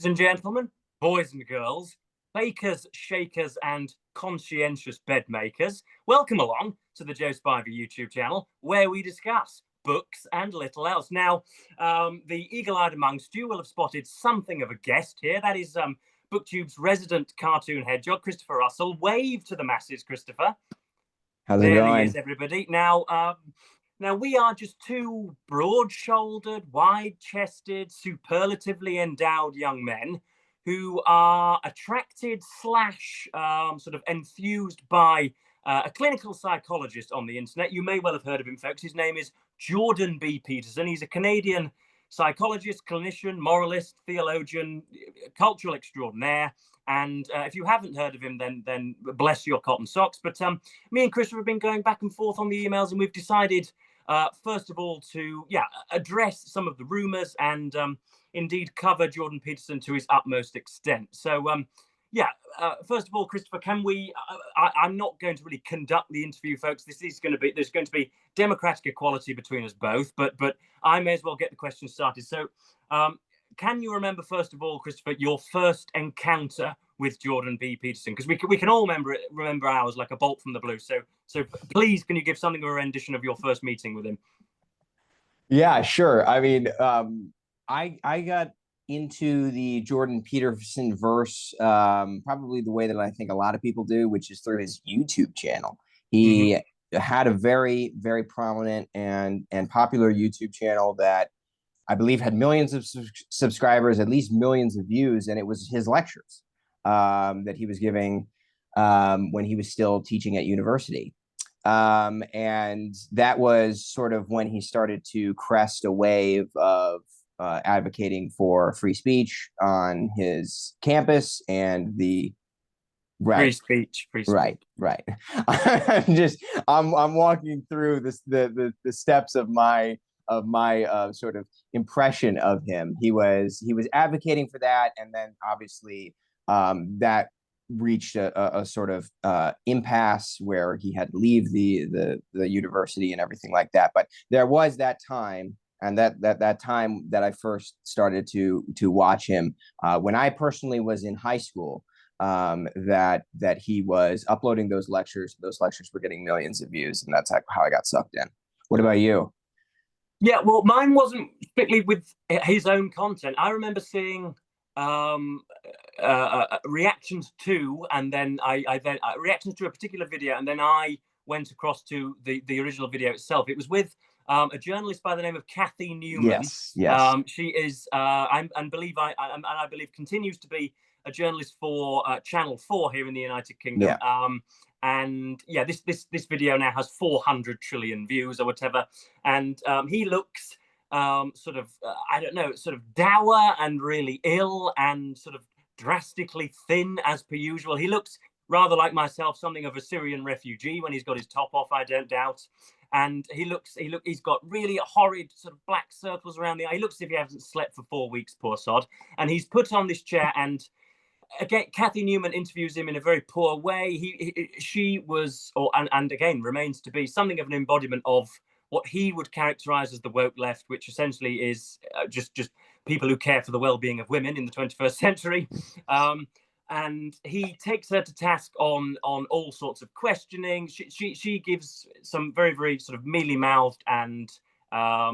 Ladies and gentlemen, boys and girls, bakers, shakers, and conscientious bed makers, welcome along to the Joe Spiver YouTube channel, where we discuss books and little else. Now, the eagle-eyed amongst you will have spotted something of a guest here. That is BookTube's resident cartoon hedgehog, Christopher Russell. Wave to the masses, Christopher. How's it going? There he is, everybody. Now, we are just two broad-shouldered, wide-chested, superlatively endowed young men who are attracted slash sort of enthused by a clinical psychologist on the internet. You may well have heard of him, folks. His name is Jordan B. Peterson. He's a Canadian psychologist, clinician, moralist, theologian, cultural extraordinaire. And if you haven't heard of him, then bless your cotton socks. But me and Christopher have been going back and forth on the emails, and we've decided, first of all, to address some of the rumours and indeed cover Jordan Peterson to his utmost extent. So, first of all, Christopher, can we? I'm not going to really conduct the interview, folks. There's going to be democratic equality between us both, but I may as well get the questions started. So, can you remember, first of all, Christopher, your first encounter with Jordan B. Peterson? Because we can all remember ours like a bolt from the blue. So please, can you give something of a rendition of your first meeting with him? Yeah, sure. I mean, I got into the Jordan Peterson verse probably the way that I think a lot of people do, which is through his YouTube channel. He had a very, very prominent and popular YouTube channel that I believe had millions of subscribers, at least millions of views, and it was his lectures that he was giving when he was still teaching at university. And that was sort of when he started to crest a wave of advocating for free speech on his campus and the free speech. Right. I'm walking through the steps of my sort of impression of him. He was advocating for that, and then obviously that reached a sort of impasse where he had to leave the university and everything like that. But there was that time, and that time that I first started to watch him when I personally was in high school. That he was uploading those lectures. Those lectures were getting millions of views, and that's how I got sucked in. What about you? Yeah, well, mine wasn't strictly with his own content. I remember seeing reactions to, and then I reactions to a particular video, and then I went across to the original video itself. It was with a journalist by the name of Kathy Newman. Yes. She is, I believe, continues to be a journalist for Channel 4 here in the United Kingdom. Yeah. And yeah, this video now has 400 trillion views or whatever, and he looks sort of sort of dour and really ill and sort of drastically thin as per usual. He looks rather like myself, something of a Syrian refugee when he's got his top off, I don't doubt. And he's got really horrid sort of black circles around the eye. He looks as if he hasn't slept for 4 weeks, poor sod. And he's put on this chair, and again, Kathy Newman interviews him in a very poor way. She was, and again remains to be, something of an embodiment of what he would characterize as the woke left, which essentially is just people who care for the well-being of women in the 21st century. And he takes her to task on all sorts of questioning. She gives some very, very sort of mealy-mouthed and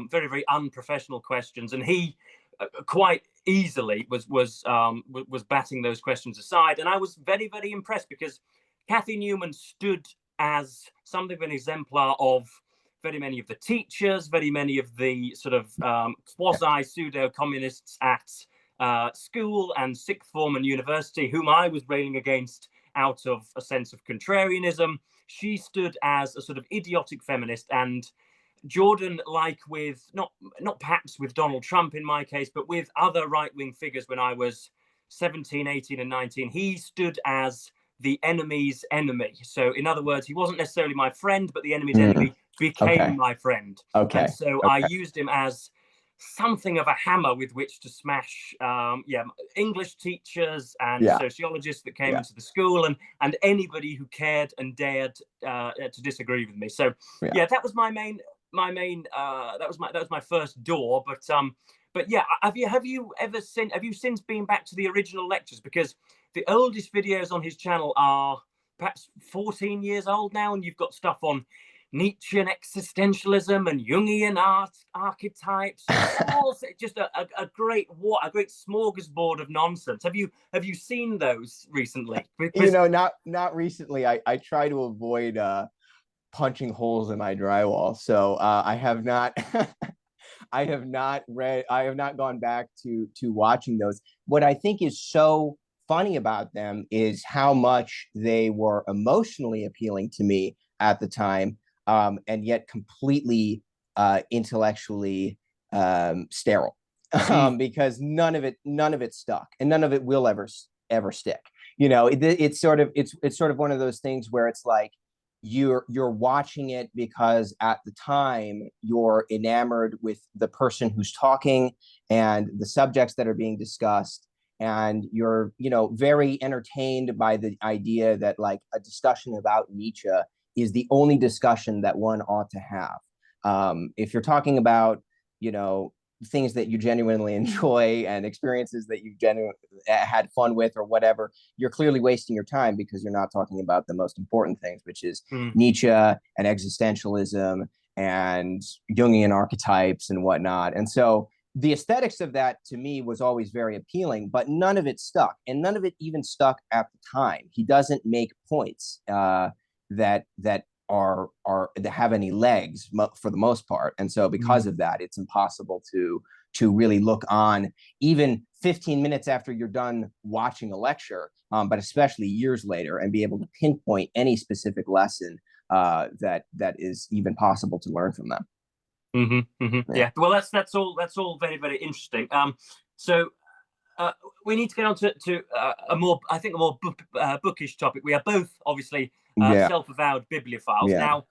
very, very unprofessional questions, and he quite easily was batting those questions aside. And I was very, very impressed, because Kathy Newman stood as something of an exemplar of very many of the teachers, very many of the sort of quasi-pseudo-communists at school and sixth form and university, whom I was railing against out of a sense of contrarianism. She stood as a sort of idiotic feminist. And Jordan, like with, not perhaps with Donald Trump in my case, but with other right-wing figures when I was 17, 18 and 19, he stood as the enemy's enemy. So in other words, he wasn't necessarily my friend, but the enemy's enemy became my friend. And so I used him as something of a hammer with which to smash English teachers and sociologists that came into the school, and anybody who cared and dared to disagree with me. So that was my main that was my first door. But but yeah, have you since been back to the original lectures? Because the oldest videos on his channel are perhaps 14 years old now, and you've got stuff on Nietzsche and existentialism and Jungian archetypes, and all just a great smorgasbord of nonsense. Have you seen those recently? You know, not recently. I try to avoid punching holes in my drywall, so I have not. I have not gone back to watching those. What I think is so funny about them is how much they were emotionally appealing to me at the time, and yet completely intellectually sterile, because none of it stuck, and none of it will ever stick. You know, it's sort of one of those things where it's like you're watching it because at the time you're enamored with the person who's talking and the subjects that are being discussed, and you're, you know, very entertained by the idea that like a discussion about Nietzsche is the only discussion that one ought to have. If you're talking about, you know, things that you genuinely enjoy and experiences that you've genuinely had fun with or whatever, you're clearly wasting your time because you're not talking about the most important things, which is Nietzsche and existentialism and Jungian archetypes and whatnot. And so the aesthetics of that to me was always very appealing, but none of it stuck, and none of it even stuck at the time. He doesn't make points that that have any legs for the most part, and so because of that, it's impossible to really look on even 15 minutes after you're done watching a lecture, but especially years later, and be able to pinpoint any specific lesson that is even possible to learn from them. Yeah. Well, that's all very, very interesting. So we need to get on to a more bookish topic. We are both obviously self-avowed bibliophiles. Now,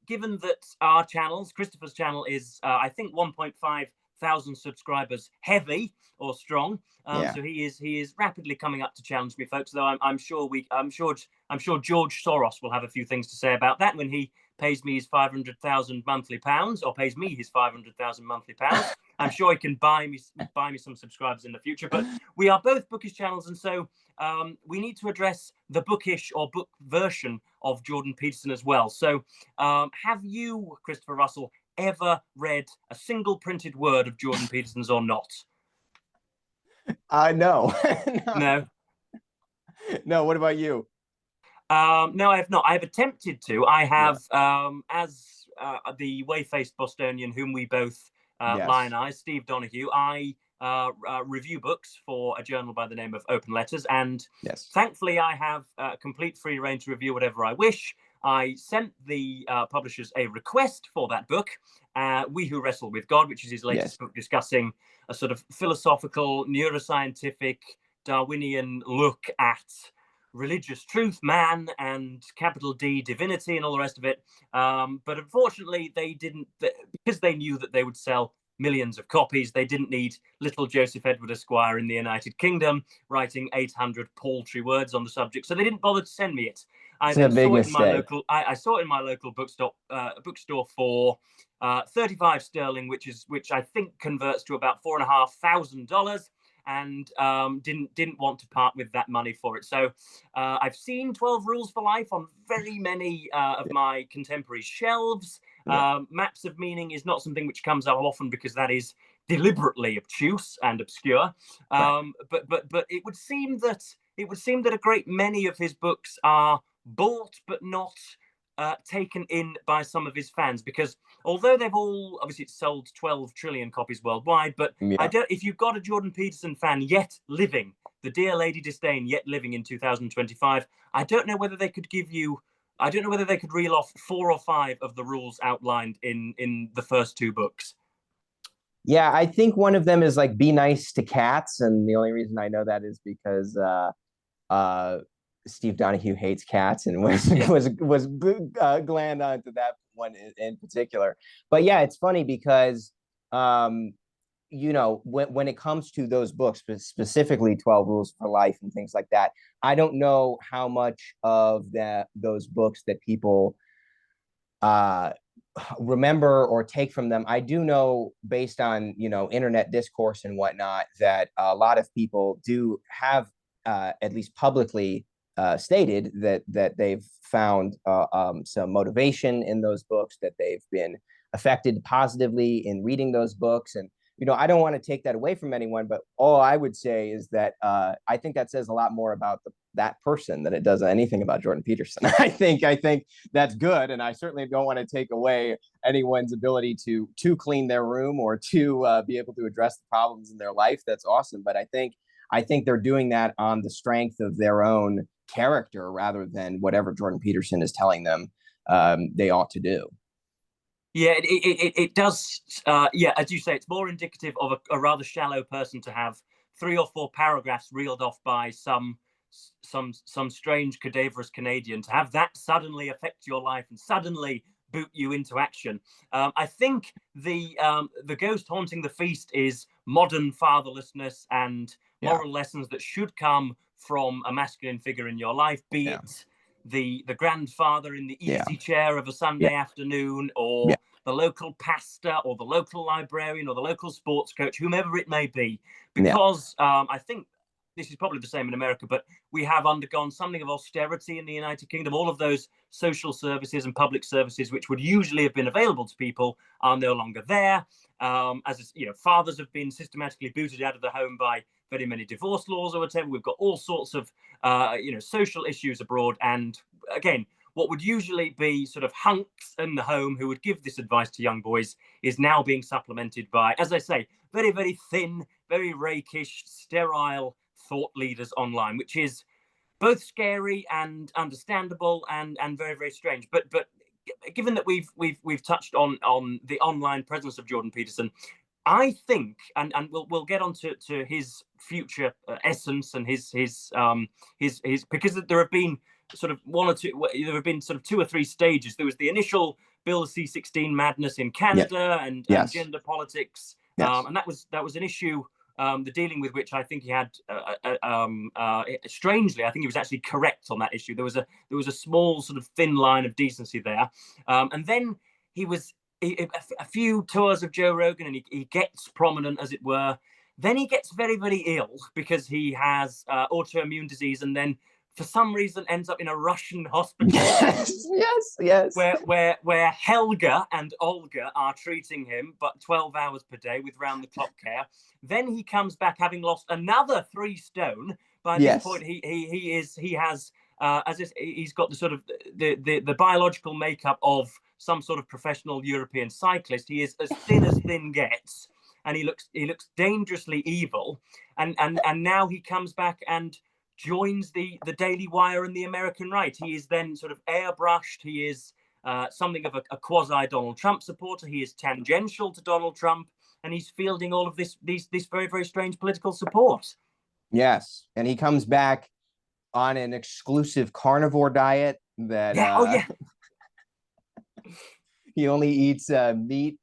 given that our channels, Christopher's channel is I think 1.5 thousand subscribers heavy or strong, so he is rapidly coming up to challenge me, folks. Though I'm sure George Soros will have a few things to say about that when he pays me his 500,000 monthly pounds, or pays me his 500,000 monthly pounds. I'm sure he can buy me some subscribers in the future. But we are both bookish channels, and so we need to address the bookish or book version of Jordan Peterson as well. So have you, Christopher Russell, ever read a single printed word of Jordan Peterson's or not? No. No. What about you? No, I have not. I have attempted to. I have, as the whey-faced Bostonian, whom we both lionize, Steve Donahue, I review books for a journal by the name of Open Letters, and thankfully I have complete free reign to review whatever I wish. I sent the publishers a request for that book, We Who Wrestle with God, which is his latest book discussing a sort of philosophical, neuroscientific, Darwinian look at religious truth, man, and capital D, divinity, and all the rest of it. But unfortunately, they didn't, because they knew that they would sell millions of copies. They didn't need little Joseph Edward Esquire in the United Kingdom writing 800 paltry words on the subject, so they didn't bother to send me it. I saw it in my local bookstore for 35 sterling, which I think converts to about $4,500. And didn't want to part with that money for it. So I've seen 12 Rules for Life on very many of my contemporaries' shelves. Maps of Meaning is not something which comes up often because that is deliberately obtuse and obscure. But it would seem that a great many of his books are bought but not taken in by some of his fans, because although they've all obviously sold 12 trillion copies worldwide, but if you've got a Jordan Peterson fan yet living, the dear Lady Disdain yet living in 2025, I don't know whether they could reel off 4 or 5 of the rules outlined in the first 2 books. Yeah, I think one of them is like be nice to cats, and the only reason I know that is because Steve Donahue hates cats and was gland onto that one in particular. But yeah, it's funny because you know, when it comes to those books, specifically 12 Rules for Life and things like that, I don't know how much of those books that people remember or take from them. I do know, based on, you know, internet discourse and whatnot, that a lot of people do have at least publicly stated that they've found some motivation in those books, that they've been affected positively in reading those books. And you know, I don't want to take that away from anyone, but all I would say is that I think that says a lot more about that person than it does anything about Jordan Peterson. I think that's good, and I certainly don't want to take away anyone's ability to clean their room or to be able to address the problems in their life. That's awesome, but I think they're doing that on the strength of their own character rather than whatever Jordan Peterson is telling them they ought to do. Yeah, it does. Yeah, as you say, it's more indicative of a rather shallow person to have 3 or 4 paragraphs reeled off by some strange cadaverous Canadian, to have that suddenly affect your life and suddenly boot you into action. I think the ghost haunting the feast is modern fatherlessness and moral lessons that should come from a masculine figure in your life, be it the grandfather in the easy chair of a Sunday afternoon, or the local pastor, or the local librarian, or the local sports coach, whomever it may be. Because I think this is probably the same in America, but we have undergone something of austerity in the United Kingdom. All of those social services and public services, which would usually have been available to people, are no longer there. As you know, fathers have been systematically booted out of the home by very many divorce laws or whatever. We've got all sorts of social issues abroad, and again, what would usually be sort of hunks in the home who would give this advice to young boys is now being supplemented by, as I say, very, very thin, very rakish, sterile thought leaders online, which is both scary and understandable and very, very strange. But given that we've touched on the online presence of Jordan Peterson, I think, and we'll get on to his future essence and his because there have been sort of there have been sort of 2 or 3 stages. There was the initial Bill C-16 madness in Canada and gender politics, and that was an issue, the dealing with which I think he had strangely, I think he was actually correct on that issue. There was a small sort of thin line of decency there, and then he was a few tours of Joe Rogan, and he gets prominent, as it were. Then he gets very, very ill because he has autoimmune disease, and then for some reason ends up in a Russian hospital. Yes. Where Helga and Olga are treating him, but 12 hours per day with round-the-clock care. Then he comes back having lost another 3 stone. By this point, he's got the sort of the biological makeup of some sort of professional European cyclist. He is as thin gets, and he looks dangerously evil. And now he comes back and joins the Daily Wire and the American right. He is then sort of airbrushed. He is something of a quasi Donald Trump supporter. He is tangential to Donald Trump, and he's fielding all of this very, very strange political support. Yes, and he comes back on an exclusive carnivore diet that he only eats meat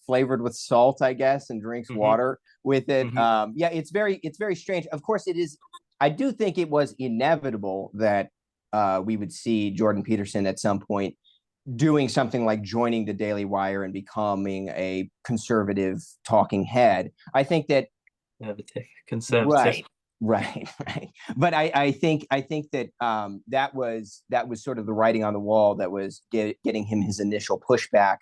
flavored with salt, I guess, and drinks water with it. It's very strange. Of course, it is. I do think it was inevitable that we would see Jordan Peterson at some point doing something like joining the Daily Wire and becoming a conservative talking head. I think that conservative. Right. But I think that that was sort of the writing on the wall that was getting him his initial pushback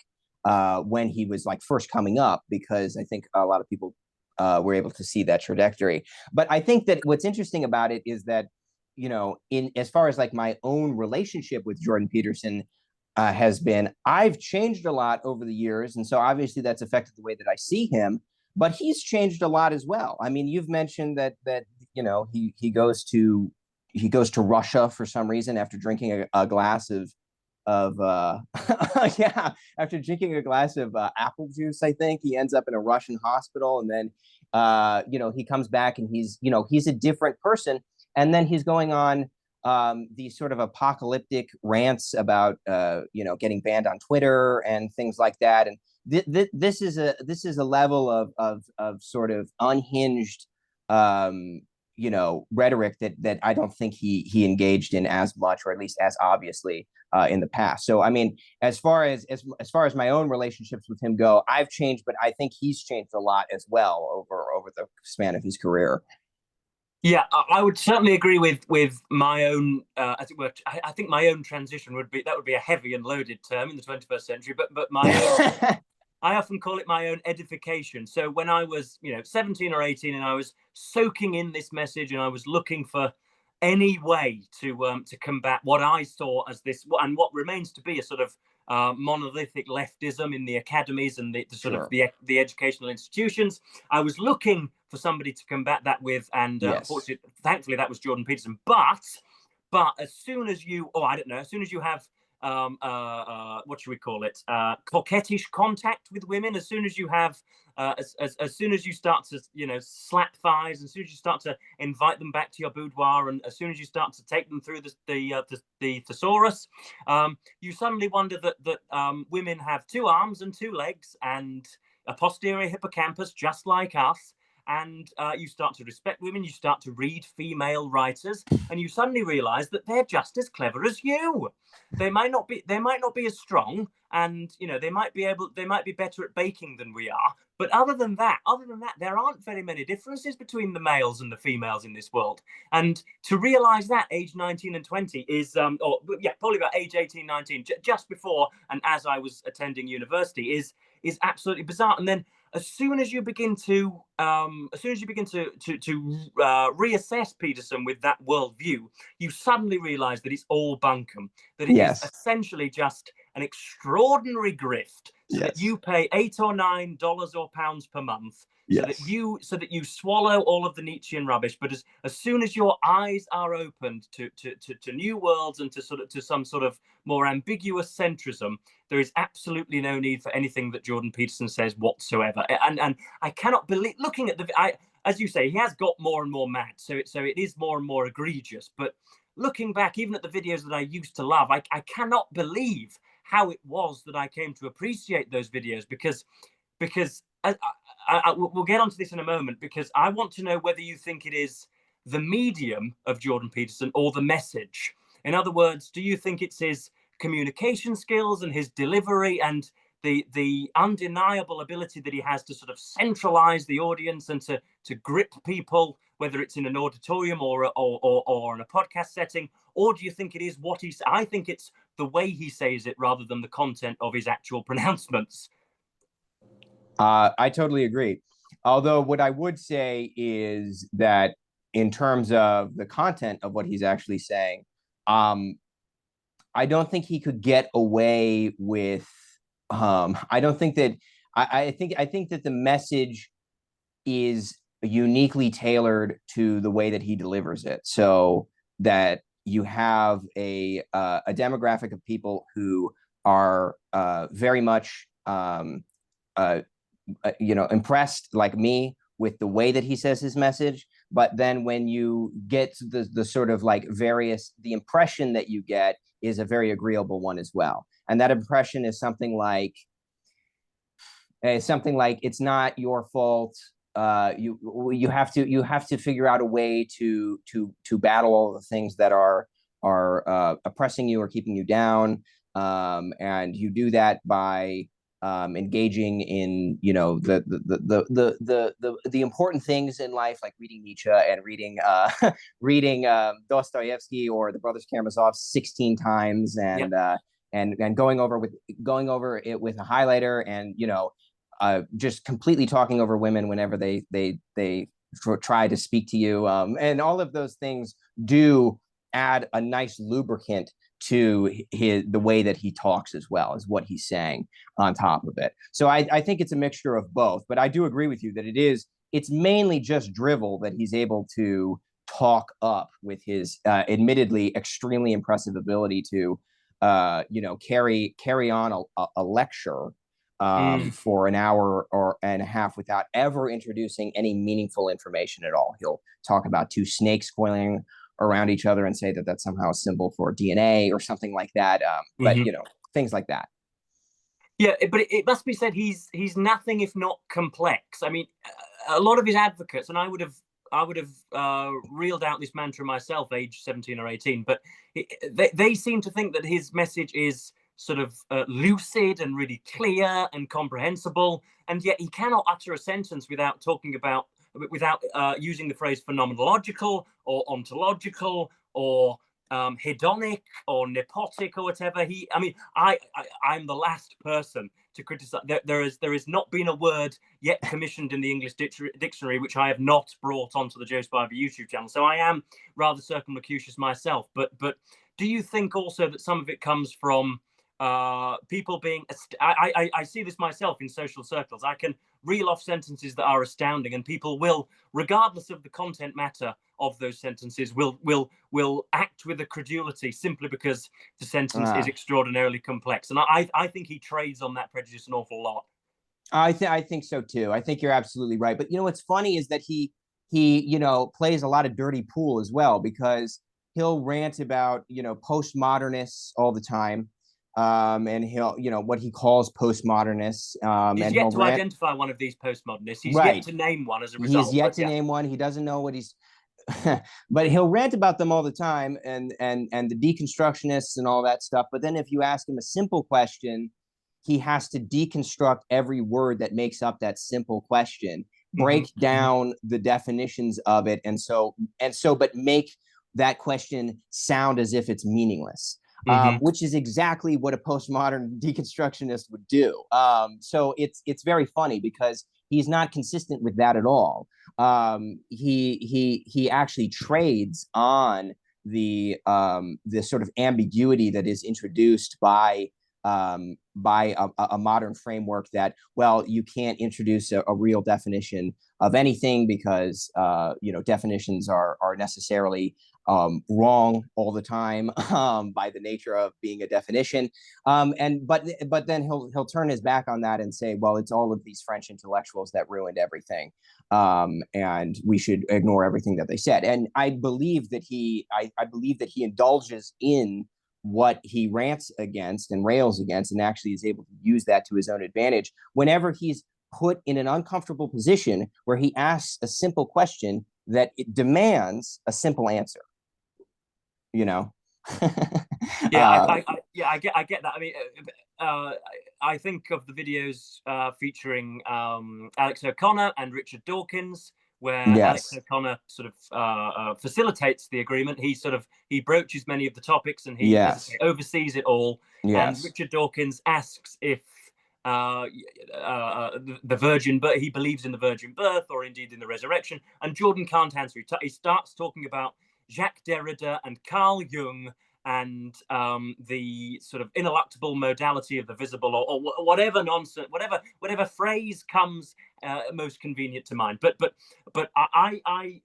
when he was like first coming up, because I think a lot of people were able to see that trajectory. But I think that what's interesting about it is that, you know, in as far as like my own relationship with Jordan Peterson has been, I've changed a lot over the years, and so obviously that's affected the way that I see him. But he's changed a lot as well. I mean, you've mentioned that you know he goes to Russia for some reason after drinking a glass of after drinking a glass of apple juice. I think he ends up in a Russian hospital, and then he comes back and he's a different person, and then he's going on these sort of apocalyptic rants about getting banned on Twitter and things like that. And this is a level of sort of unhinged rhetoric that I don't think he engaged in as much, or at least as obviously in the past. So I mean, as far as my own relationships with him go, I've changed, but I think he's changed a lot as well over the span of his career. Yeah, I would certainly agree with my own, as it were. I think my own transition would be a heavy and loaded term in the 21st century. But my own, I often call it my own edification. So when I was, 17 or 18, and I was soaking in this message, and I was looking for any way to combat what I saw as this, and what remains to be a sort of monolithic leftism in the academies and the sort Sure. of the educational institutions. I was looking for somebody to combat that with, and Yes. unfortunately, thankfully, that was Jordan Peterson. But as soon as you, I don't know, as soon as you have what should we call it? Coquettish contact with women. As soon as you have, as soon as you start to, slap thighs, as soon as you start to invite them back to your boudoir, and as soon as you start to take them through the thesaurus, you suddenly wonder that women have two arms and two legs and a posterior hippocampus, just like us. And you start to respect women, you start to read female writers, and you suddenly realize that they're just as clever as you. They might not be as strong, and they might be better at baking than we are. But other than that, there aren't very many differences between the males and the females in this world. And to realize that age 19 and 20 is, probably about age 18, 19, just before and as I was attending university, is absolutely bizarre. And then as soon as you begin to reassess Peterson with that worldview, you suddenly realize that it's all bunkum, that it is essentially just an extraordinary grift, so that you pay $8 or $9 or pounds per month, so that you swallow all of the Nietzschean rubbish. But as soon as your eyes are opened to new worlds and to some sort of more ambiguous centrism, there is absolutely no need for anything that Jordan Peterson says whatsoever. And I cannot believe, looking at as you say, he has got more and more mad, so it is more and more egregious. But looking back, even at the videos that I used to love, I cannot believe how it was that I came to appreciate those videos, because we'll get onto this in a moment, because I want to know whether you think it is the medium of Jordan Peterson or the message. In other words, do you think it's his communication skills and his delivery and the undeniable ability that he has to sort of centralize the audience and to grip people, whether it's in an auditorium or in a podcast setting? Or do you think it is what he's? I think it's the way he says it rather than the content of his actual pronouncements. I totally agree. Although what I would say is that in terms of the content of what he's actually saying, I don't think he could get away with. I don't think that. I think that the message is uniquely tailored to the way that he delivers it, so that you have a demographic of people who are very much impressed, like me, with the way that he says his message. But then when you get the sort of like the impression that you get is a very agreeable one as well. And that impression is something like it's not your fault. You have to figure out a way to battle all the things that are oppressing you or keeping you down, and you do that by engaging in the important things in life, like reading Nietzsche and reading Dostoevsky or the Brothers Karamazov 16 times, and going over it with a highlighter, and just completely talking over women whenever they try to speak to you, and all of those things do add a nice lubricant to the way that he talks, as well as what he's saying on top of it. So I think it's a mixture of both, but I do agree with you that it's mainly just drivel that he's able to talk up with his admittedly extremely impressive ability to carry on a lecture for an hour and a half without ever introducing any meaningful information at all. He'll talk about two snakes coiling around each other and say that that's somehow a symbol for DNA or something like that. But things like that. Yeah, but it must be said he's nothing if not complex. I mean, a lot of his advocates, and I would have reeled out this mantra myself, age 17 or 18. But they seem to think that his message is sort of lucid and really clear and comprehensible, and yet he cannot utter a sentence without using the phrase phenomenological or ontological or hedonic or nepotic or whatever. I'm the last person to criticize. There is not been a word yet commissioned in the English dictionary which I have not brought onto the Joe Spivey YouTube channel. So I am rather circumlocucious myself. But do you think also that some of it comes from people being? I see this myself in social circles. I can reel off sentences that are astounding, and people will, regardless of the content matter of those sentences, will act with a credulity simply because the sentence is extraordinarily complex. And I think he trades on that prejudice an awful lot. I think so too. I think you're absolutely right. But what's funny is that he plays a lot of dirty pool as well, because he'll rant about postmodernists all the time. And he'll, what he calls postmodernists. He's yet to identify one of these postmodernists. He's yet to name one as a result. He's yet to name one. He doesn't know what he's, but he'll rant about them all the time, and the deconstructionists and all that stuff. But then if you ask him a simple question, he has to deconstruct every word that makes up that simple question, break down the definitions of it, but make that question sound as if it's meaningless. Which is exactly what a postmodern deconstructionist would do. So it's very funny because he's not consistent with that at all. He actually trades on the sort of ambiguity that is introduced by a modern framework that, well, you can't introduce a real definition of anything because definitions are necessarily wrong all the time by the nature of being a definition. But then he'll turn his back on that and say, well, it's all of these French intellectuals that ruined everything, and we should ignore everything that they said. And I believe that he indulges in what he rants against and rails against, and actually is able to use that to his own advantage whenever he's put in an uncomfortable position where he asks a simple question that it demands a simple answer. I get that. I mean, I think of the videos featuring Alex O'Connor and Richard Dawkins, where Alex O'Connor sort of facilitates the agreement. He broaches many of the topics, and he oversees it all. And Richard Dawkins asks if the virgin birth, he believes in the virgin birth, or indeed in the resurrection. And Jordan can't answer. He starts talking about Jacques Derrida and Carl Jung and the sort of ineluctable modality of the visible, or whatever nonsense, whatever phrase comes most convenient to mind. But I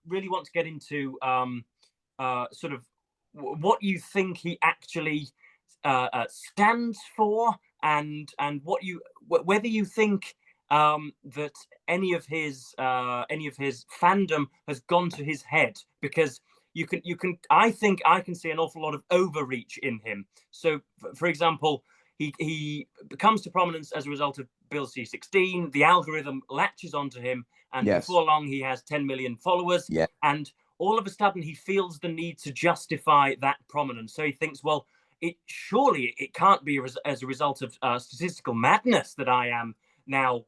really want to get into sort of what you think he actually stands for, and whether you think that any of his fandom has gone to his head, because I think I can see an awful lot of overreach in him. So for example, he comes to prominence as a result of Bill C-16. The algorithm latches onto him, and before long he has 10 million followers. And all of a sudden he feels the need to justify that prominence. So he thinks, well, surely it can't be as a result of statistical madness that I am now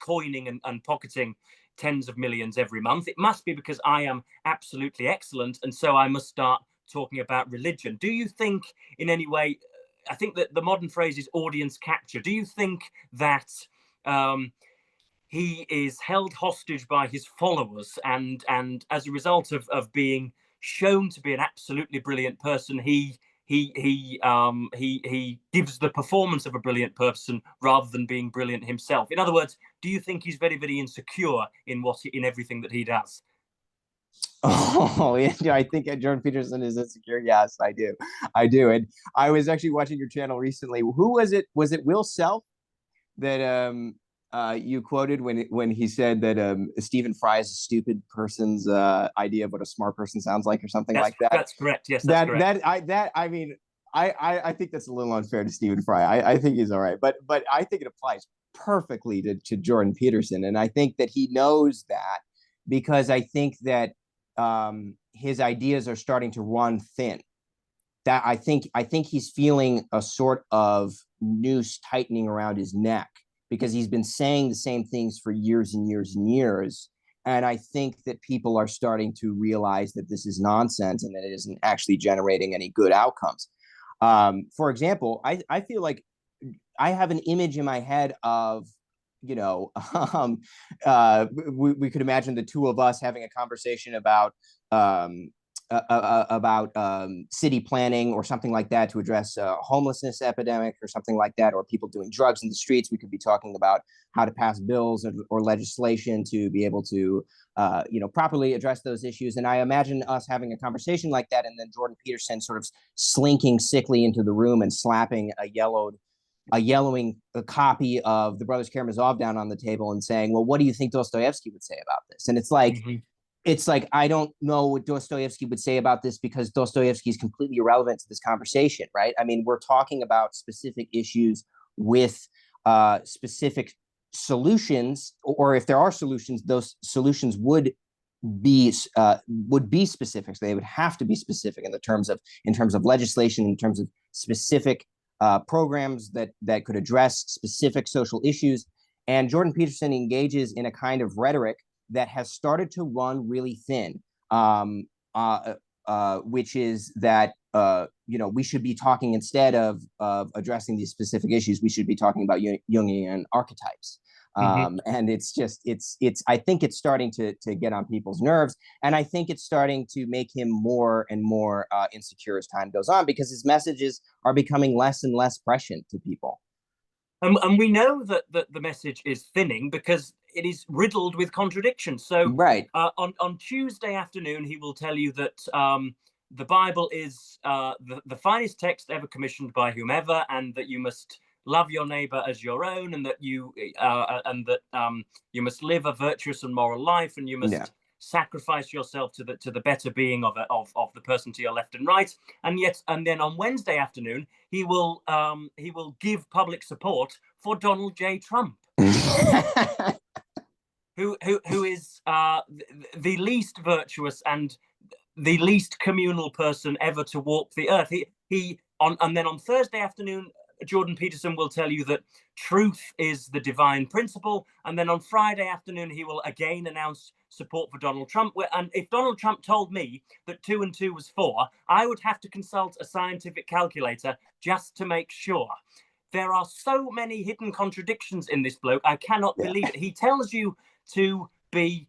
coining and pocketing tens of millions every month. It must be because I am absolutely excellent, and so I must start talking about religion. Do you think in any way, I think that the modern phrase is audience capture, do you think that he is held hostage by his followers, and as a result of being shown to be an absolutely brilliant person, he gives the performance of a brilliant person rather than being brilliant himself? In other words, do you think he's very, very insecure in everything that he does? Oh, yeah, I think Jordan Peterson is insecure. Yes, I do. And I was actually watching your channel recently. Who was it? Was it Will Self that you quoted when he said that Stephen Fry is a stupid person's idea of what a smart person sounds like, or something like that? That's correct. Yes, that's correct. I mean, I think that's a little unfair to Stephen Fry. I think he's all right, but I think it applies perfectly to Jordan Peterson, and I think that he knows that because I think that his ideas are starting to run thin. That I think he's feeling a sort of noose tightening around his neck because he's been saying the same things for years and years and years. And I think that people are starting to realize that this is nonsense and that it isn't actually generating any good outcomes. For example, I feel like I have an image in my head of, you know, we could imagine the two of us having a conversation about city planning or something like that to address a homelessness epidemic or something like that, or people doing drugs in the streets. We could be talking about how to pass bills or legislation to be able to, properly address those issues. And I imagine us having a conversation like that, and then Jordan Peterson sort of slinking sickly into the room and slapping a yellowing copy of the Brothers Karamazov down on the table and saying, well, what do you think Dostoevsky would say about this? And it's like, I don't know what Dostoevsky would say about this because Dostoevsky is completely irrelevant to this conversation, right? I mean, we're talking about specific issues with specific solutions, or if there are solutions, those solutions would be specific. So they would have to be specific in terms of legislation, in terms of specific programs that could address specific social issues. And Jordan Peterson engages in a kind of rhetoric that has started to run really thin, which is that we should be talking, instead of addressing these specific issues, we should be talking about Jungian archetypes. And it's I think it's starting to get on people's nerves, and I think it's starting to make him more and more insecure as time goes on, because his messages are becoming less and less prescient to people. And we know that the message is thinning because it is riddled with contradictions. So right. On Tuesday afternoon, he will tell you that the Bible is the finest text ever commissioned by whomever, and that you must love your neighbor as your own, and that you must live a virtuous and moral life, and you must sacrifice yourself to the better being of the person to your left and right. And then on Wednesday afternoon, he will give public support for Donald J. Trump, who is the least virtuous and the least communal person ever to walk the earth. And then on Thursday afternoon, Jordan Peterson will tell you that truth is the divine principle. And then on Friday afternoon, he will again announce support for Donald Trump. And if Donald Trump told me that 2 and 2 was 4, I would have to consult a scientific calculator just to make sure. There are so many hidden contradictions in this bloke. I cannot believe it. He tells you to be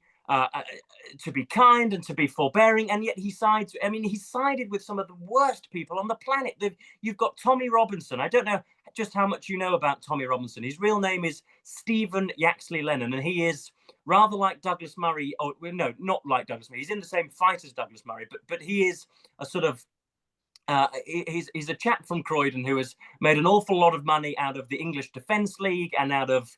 kind and to be forbearing, and yet he sides. I mean, he sided with some of the worst people on the planet. You've got Tommy Robinson. I don't know just how much you know about Tommy Robinson. His real name is Stephen Yaxley Lennon, and he is rather like Douglas Murray. Or no, not like Douglas Murray. He's in the same fight as Douglas Murray, but he is a sort of he's a chap from Croydon who has made an awful lot of money out of the English Defence League and out of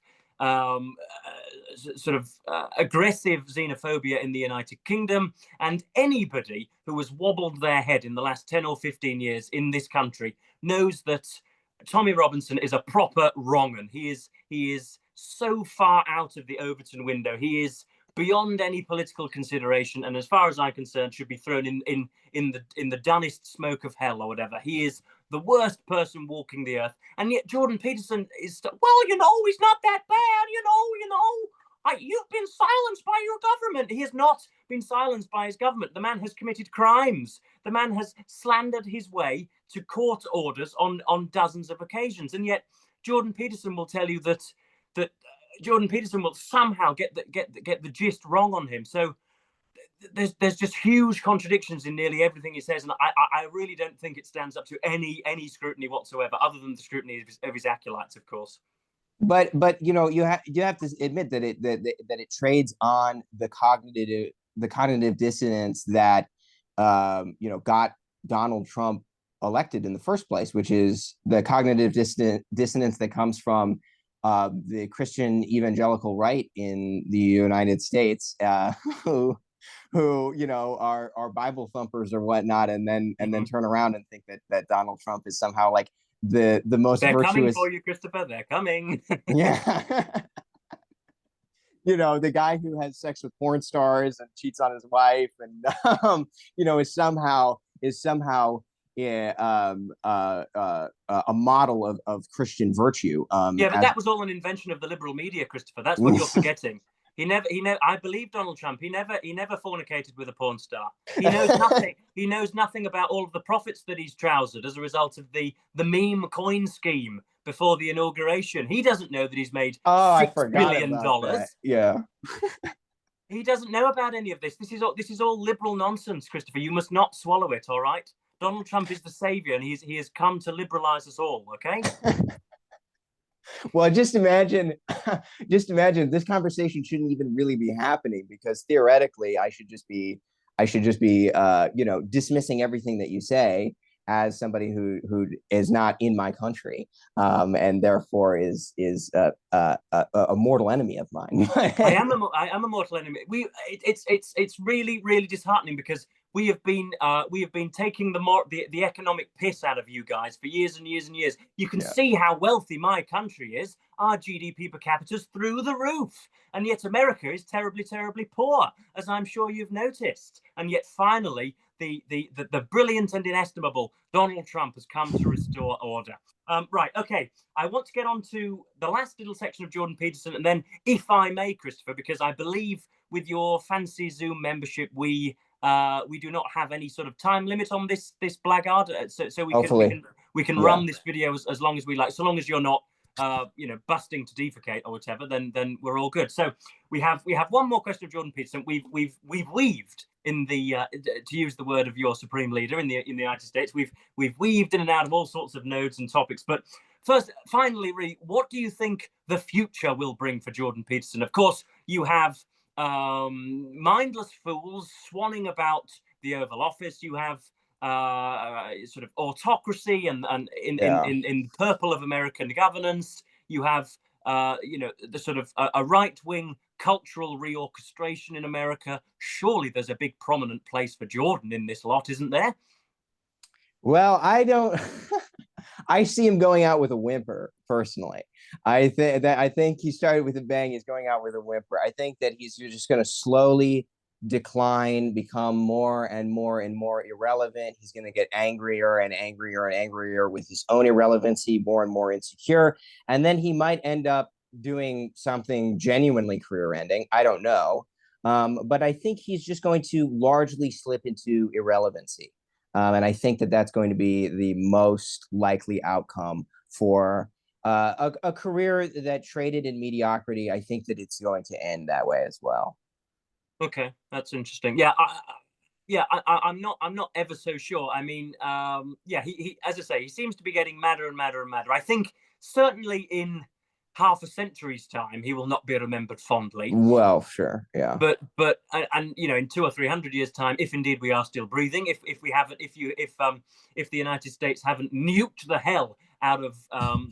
aggressive xenophobia in the United Kingdom. And anybody who has wobbled their head in the last 10 or 15 years in this country knows that Tommy Robinson is a proper wrong 'un. He is so far out of the Overton window. He is beyond any political consideration, and as far as I'm concerned, should be thrown in the dunnest smoke of hell or whatever. He is the worst person walking the earth, and yet Jordan Peterson is he's not that bad. You've been silenced by your government. He has not been silenced by his government. The man has committed crimes. The man has slandered his way to court orders on dozens of occasions, and yet Jordan Peterson will tell you that Jordan Peterson will somehow get the gist wrong on him. So there's just huge contradictions in nearly everything he says, and I really don't think it stands up to any scrutiny whatsoever, other than the scrutiny of his acolytes, of course. But you have to admit that it trades on the cognitive dissonance that got Donald Trump elected in the first place, which is the cognitive dissonance that comes from the Christian evangelical right in the United States, who are Bible thumpers or whatnot, and then turn around and think that Donald Trump is somehow like the most They're virtuous. Coming for you, Christopher. They're coming. Yeah. the guy who has sex with porn stars and cheats on his wife, and is somehow yeah, a model of Christian virtue. Yeah, but As that was all an invention of the liberal media, Christopher. That's what you're forgetting. I believe Donald Trump. He never fornicated with a porn star. He knows nothing. He knows nothing about all of the profits that he's trousered as a result of the meme coin scheme before the inauguration. He doesn't know that he's made Oh, I forgot about that. $6 billion. Yeah. He doesn't know about any of this. This is all liberal nonsense, Christopher. You must not swallow it. All right. Donald Trump is the savior, and he has come to liberalize us all. Okay. Well, just imagine, just imagine this conversation shouldn't even really be happening, because theoretically I should just be dismissing everything that you say as somebody who is not in my country, and therefore is a mortal enemy of mine. I am a mortal enemy. It's really really disheartening, because we have been taking the economic piss out of you guys for years and years and years. You can Yeah. see how wealthy my country is. Our GDP per capita is through the roof, and yet America is terribly terribly poor, as I'm sure you've noticed. And yet finally, the brilliant and inestimable Donald Trump has come to restore order. Right, okay. I want to get on to the last little section of Jordan Peterson, and then, if I may, Christopher, because I believe with your fancy Zoom membership, we do not have any sort of time limit on this blackguard, so Hopefully. we can Yeah. run this video as long as we like, so long as you're not busting to defecate or whatever, then we're all good. So we have one more question of Jordan Peterson. We've weaved in the to use the word of your supreme leader in the United States, we've weaved in and out of all sorts of nodes and topics. But first, finally, Ree, what do you think the future will bring for Jordan Peterson? Of course, you have mindless fools swanning about the Oval Office. You have sort of autocracy and in purple of American governance. You have the sort of a right-wing cultural reorchestration in America. Surely there's a big prominent place for Jordan in this lot, isn't there? Well, I don't. I see him going out with a whimper, personally. I think he started with a bang. He's going out with a whimper. I think that he's just going to slowly decline, become more and more and more irrelevant. He's going to get angrier and angrier and angrier with his own irrelevancy, more and more insecure, and then he might end up doing something genuinely career-ending. I don't know, but I think he's just going to largely slip into irrelevancy. And I think that that's going to be the most likely outcome for a career that traded in mediocrity. I think that it's going to end that way as well. Okay, that's interesting. Yeah, I'm not ever so sure. I mean, yeah, he as I say, he seems to be getting madder and madder and madder. I think certainly in half a century's time, he will not be remembered fondly. Well, sure, yeah. But and in 200 or 300 years' time, if indeed we are still breathing, if we haven't, if the United States haven't nuked the hell out of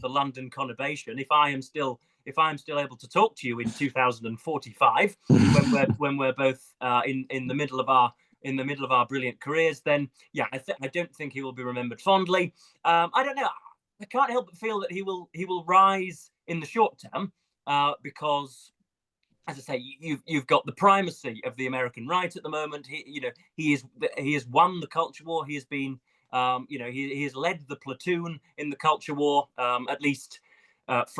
the London conurbation, if I am still able to talk to you in 2045, when we're both in the middle of our brilliant careers, then yeah, I don't think he will be remembered fondly. I don't know. I can't help but feel that he will rise in the short term, because, as I say, you've got the primacy of the American right at the moment. He has won the culture war. He has been, he has led the platoon in the culture war, at least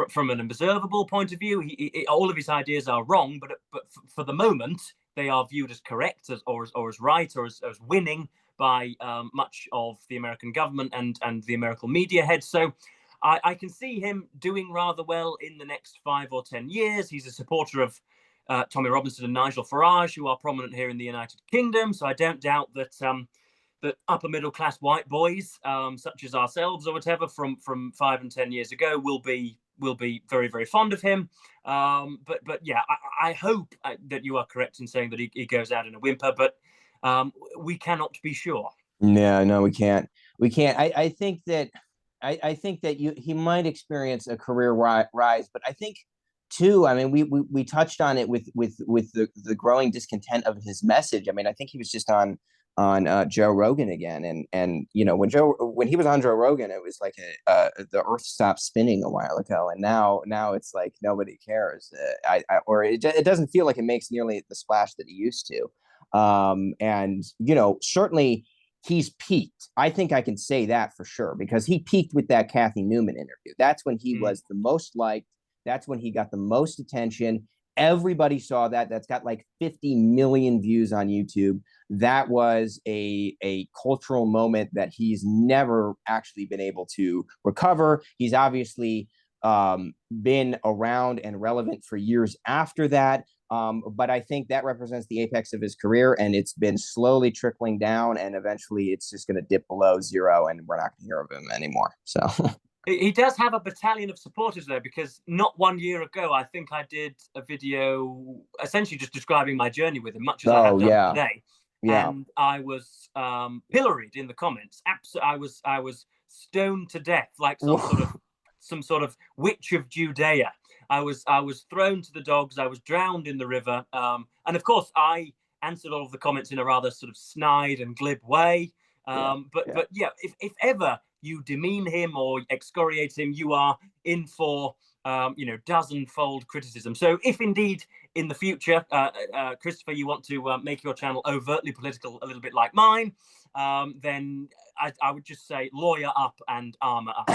from an observable point of view. All of his ideas are wrong, but for the moment they are viewed as correct, or as right, or as winning by much of the American government and the American media heads. So I can see him doing rather well in the next 5 or 10 years. He's a supporter of Tommy Robinson and Nigel Farage, who are prominent here in the United Kingdom. So I don't doubt that that upper middle class white boys, such as ourselves or whatever, from 5 and 10 years ago, will be very very fond of him. But yeah, I hope that you are correct in saying that he goes out in a whimper, but we cannot be sure. No, we can't. I think that he might experience a career rise, but I think too. I mean, we touched on it with the growing discontent of his message. I mean, I think he was just on Joe Rogan again, and when he was on Joe Rogan, it was like the Earth stopped spinning a while ago, and now it's like nobody cares. Or it doesn't feel like it makes nearly the splash that it used to. And certainly he's peaked. I think I can say that for sure because he peaked with that Kathy Newman interview. That's when he was the most liked. That's when he got the most attention. Everybody saw that. That's got like 50 million views on YouTube. That was a cultural moment that he's never actually been able to recover. He's obviously been around and relevant for years after that. But I think that represents the apex of his career, and it's been slowly trickling down, and eventually it's just going to dip below zero, and we're not going to hear of him anymore. So he does have a battalion of supporters though, because not 1 year ago, I think I did a video essentially just describing my journey with him, much as I have done today. Yeah. And I was pilloried in the comments. I was stoned to death like some sort of witch of Judea. I was thrown to the dogs. I was drowned in the river. And of course, I answered all of the comments in a rather sort of snide and glib way. But if ever you demean him or excoriate him, you are in for dozen-fold criticism. So if indeed in the future, Christopher, you want to make your channel overtly political, a little bit like mine, then I would just say lawyer up and armor up,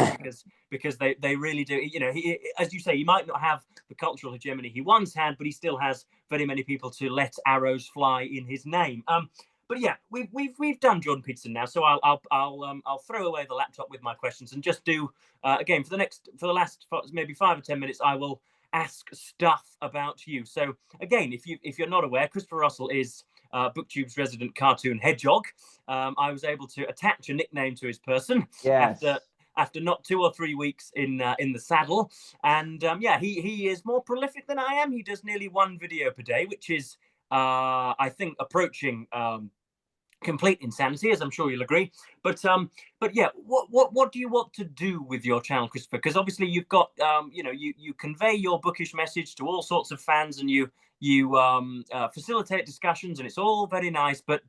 because they really do. He, as you say, he might not have the cultural hegemony he once had, but he still has very many people to let arrows fly in his name. But yeah, we've done Jordan Peterson now, so I'll throw away the laptop with my questions and just do again for the last maybe 5 or 10 minutes. I will ask stuff about you. So again, if you're not aware, Christopher Russell is BookTube's resident cartoon hedgehog. I was able to attach a nickname to his person after not 2 or 3 weeks in the saddle, and he is more prolific than I am. He does nearly 1 video per day, which is I think approaching complete insanity, as I'm sure you'll agree. But yeah, what do you want to do with your channel, Christopher? Because obviously you've got you convey your bookish message to all sorts of fans, and you facilitate discussions, and it's all very nice. But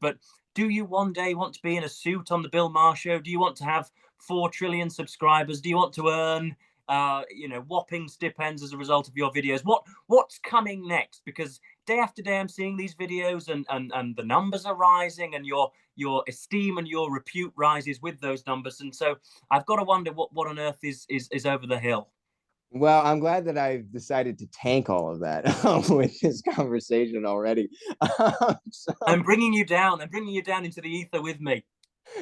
do you one day want to be in a suit on the Bill Maher show? Do you want to have 4 trillion subscribers? Do you want to earn whopping stipends as a result of your videos? What's coming next? Because day after day I'm seeing these videos, and the numbers are rising, and your esteem and your repute rises with those numbers, and so I've got to wonder what on earth is over the hill. Well, I'm glad that I've decided to tank all of that with this conversation already. I'm bringing you down. I'm bringing you down into the ether with me.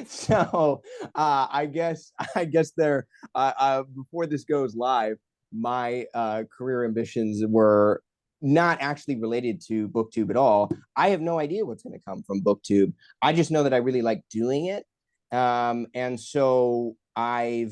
So I guess there before this goes live, my career ambitions were not actually related to BookTube at all. I have no idea what's going to come from BookTube. I just know that I really like doing it, and so I'm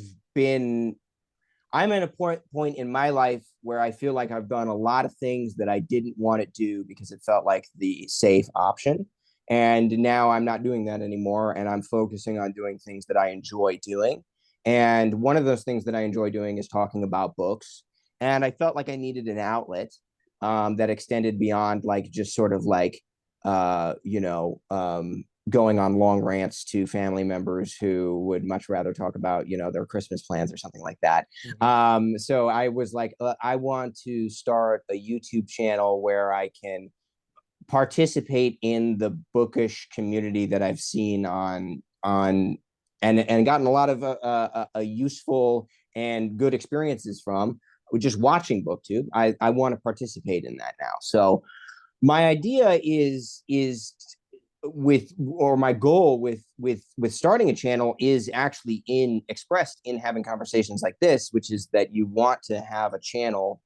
at a point in my life where I feel like I've done a lot of things that I didn't want to do because it felt like the safe option. And now I'm not doing that anymore, and I'm focusing on doing things that I enjoy doing. And one of those things that I enjoy doing is talking about books. And I felt like I needed an outlet that extended beyond like just sort of like, going on long rants to family members who would much rather talk about, their Christmas plans or something like that. Mm-hmm. So I was like, I want to start a YouTube channel where I can participate in the bookish community that I've seen on and gotten a lot of useful and good experiences from just watching BookTube. I want to participate in that now. So my idea is my goal with starting a channel is actually expressed in having conversations like this, which is that you want to have a channel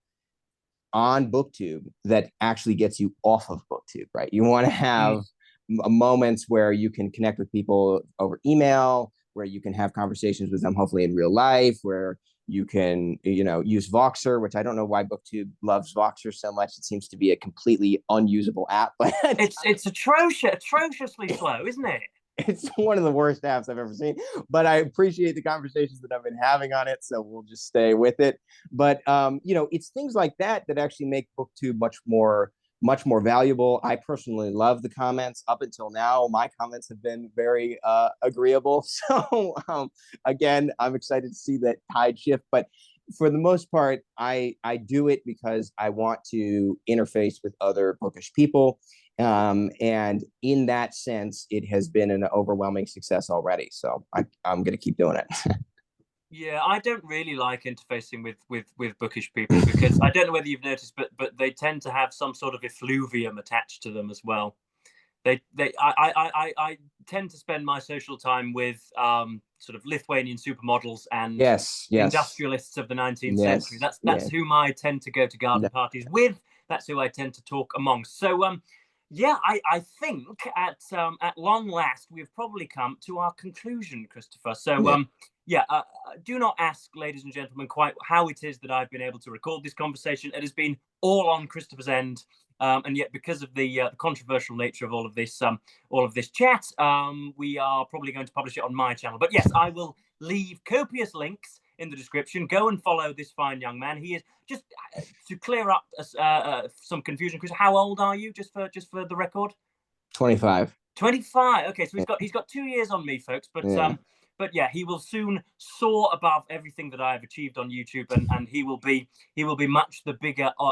on BookTube that actually gets you off of BookTube, right? You want to have moments where you can connect with people over email, where you can have conversations with them, hopefully in real life, where you can, use Voxer, which I don't know why BookTube loves Voxer so much. It seems to be a completely unusable app, but it's atrociously slow, isn't it? It's one of the worst apps I've ever seen, but I appreciate the conversations that I've been having on it, so we'll just stay with it. But it's things like that that actually make BookTube much more much more valuable. I personally love the comments. Up until now, my comments have been very agreeable. So again, I'm excited to see that tide shift. But for the most part, I do it because I want to interface with other bookish people. And in that sense, it has been an overwhelming success already. So I'm going to keep doing it. Yeah, I don't really like interfacing with bookish people because I don't know whether you've noticed, but they tend to have some sort of effluvium attached to them as well. I tend to spend my social time with sort of Lithuanian supermodels and Yes, industrialists of the 19th century. That's whom I tend to go to garden parties with. That's who I tend to talk amongst. So yeah, I think at long last we've probably come to our conclusion, Christopher. So yeah, do not ask, ladies and gentlemen, quite how it is that I've been able to record this conversation. It has been all on Christopher's end. And yet, because of the controversial nature of all of this chat, we are probably going to publish it on my channel. But yes, I will leave copious links in the description. Go and follow this fine young man. He is, just to clear up some confusion, Chris, how old are you? Just for the record. 25. 25. Okay, so he's got 2 years on me, folks. But yeah, he will soon soar above everything that I have achieved on YouTube, and he will be much the bigger of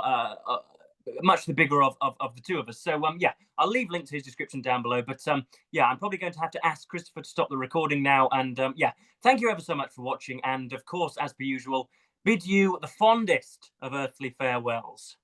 the two of us. So yeah, I'll leave links to his description down below. But yeah, I'm probably going to have to ask Christopher to stop the recording now. And yeah, thank you ever so much for watching. And of course, as per usual, bid you the fondest of earthly farewells.